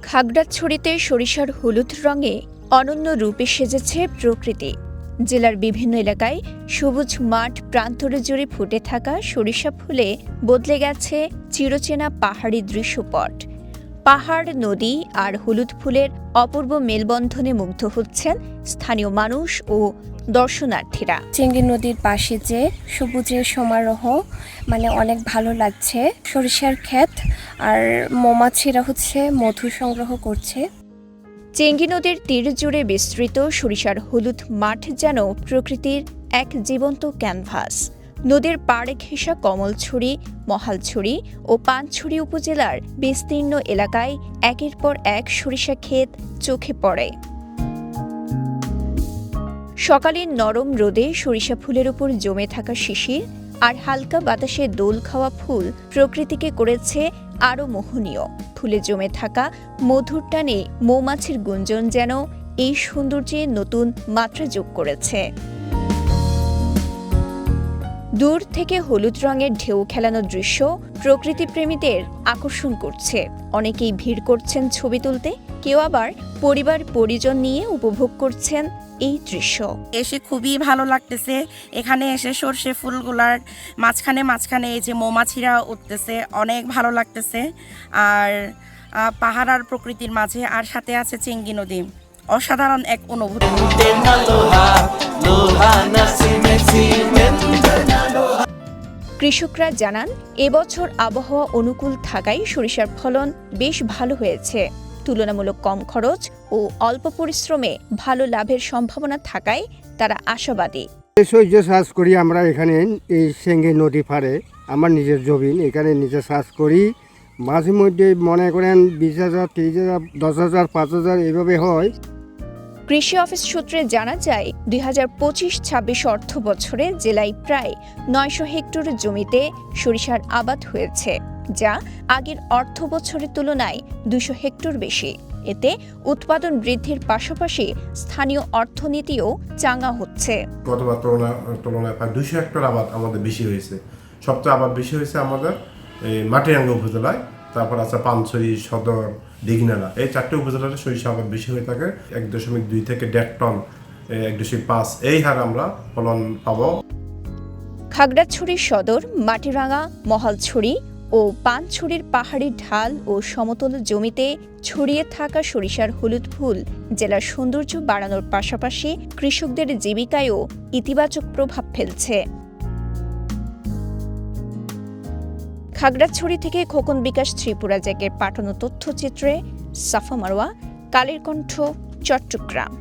খাগড়াছড়িতে সরিষার হলুদ রঙে অনন্য রূপে সেজেছে প্রকৃতি। জেলার বিভিন্ন এলাকায় সবুজ মাঠ প্রান্তরে জুড়ে ফুটে থাকা সরিষা ফুলে বদলে গেছে চিরচেনা পাহাড়ি দৃশ্যপট। পাহাড়, নদী আর হলুদ ফুলের অপূর্ব মেলবন্ধনে মুগ্ধ হচ্ছেন স্থানীয় মানুষ ও দর্শনার্থীরা। চেঙ্গি নদীর পাশে যে সবুজের সমারোহ অনেক ভালো লাগছে। সরিষার ক্ষেত আর মৌমাছিরা মধু সংগ্রহ করছে। চেঙ্গি নদীর তীর জুড়ে বিস্তৃত সরিষার হলুদ মাঠ যেন প্রকৃতির এক জীবন্ত ক্যানভাস। নদীর পাড়ে ঘেঁষা কমলছড়ি, মহালছড়ি ও পানছড়ি উপজেলার বিস্তীর্ণ এলাকায় একের পর এক সরিষা ক্ষেত চোখে পড়ে। সকালের নরম রোদে সরিষা ফুলের উপর জমে থাকা শিশির আর হালকা বাতাসে দোল খাওয়া ফুল প্রকৃতিকে করেছে আরও মোহনীয়। ফুলে জমে থাকা মধুর টানে মৌমাছির গুঞ্জন যেন এই সৌন্দর্যে নতুন মাত্রা যোগ করেছে। দূর থেকে হলুদ রঙের ঢেউ খেলানো দৃশ্য প্রকৃতিপ্রেমীদের আকর্ষণ করছে। অনেকেই ভিড় করছেন ছবি তুলতে, কেউ আবার পরিবার পরিজন নিয়ে উপভোগ করছেন এই দৃশ্য। এসে খুবই ভালো লাগতেছে। এখানে এসে সর্ষে ফুলগুলার মাঝখানে এই যে মৌমাছিরা উঠতেছে, অনেক ভালো লাগতেছে। আর পাহাড় আর প্রকৃতির মাঝে আর সাথে আছে চেঙ্গি নদী, অসাধারণ এক অনুভূতি। কৃষকরা জানান, এবছর আবহাওয়া অনুকূল থাকায় সরিষার ফলন বেশ ভালো হয়েছে। তুলনামূলক কম খরচ ও অল্প পরিশ্রমে ভালো লাভের সম্ভাবনা থাকায় তারা আশাবাদী। চাষ করি আমরা এখানে, এই চেঙ্গি নদী পাড়ে আমার নিজের জমিন, এখানে নিজে চাষ করি। মাঝে মধ্যে মনে করেন 20,000, 30,000, 10,000, 5,000 এভাবে হয়। কৃষি অফিস সূত্রে জানা যায়, 2025-26 অর্থ বছরে জেলায় প্রায় 900 হেক্টর জমিতে সরিষার আবাদ হয়েছে, যা আগের অর্থ বছরের তুলনায় 200 হেক্টর বেশি। এতে উৎপাদন বৃদ্ধির পাশাপাশি স্থানীয় অর্থনীতিও চাঙ্গা হচ্ছে। গতবার তুলনায় প্রায় 200 হেক্টর আবাদ আমাদের বেশি হয়েছে। সবচেয়ে আবাদ বেশি হয়েছে আমাদের মাটিরাঙ্গা উপজেলায়, তারপর আছে পানছড়ি, সদর, দিঘিনালা, এই 4টে উপজেলাতে সরিষা আবাদ বেশি হয়ে থাকে। 1.2 থেকে 1.5 টন, 1.5 এই হার আমরা ফলন পাবো। খাগড়াছড়ি সদর, মাটিরাঙ্গা, মহালছড়ি ও পানছড়ির পাহাড়ি ঢাল ও সমতল জমিতে ছড়িয়ে থাকা সরিষার হলুদ ফুল জেলার সৌন্দর্য বাড়ানোর পাশাপাশি কৃষকদের জীবিকায়ও ইতিবাচক প্রভাব ফেলছে। খাগড়াছড়ি থেকে খোকন বিকাশ ত্রিপুরা জ্যাকের পাঠানো তথ্যচিত্রে সাফা মারওয়া, কালের কণ্ঠ, চট্টগ্রাম।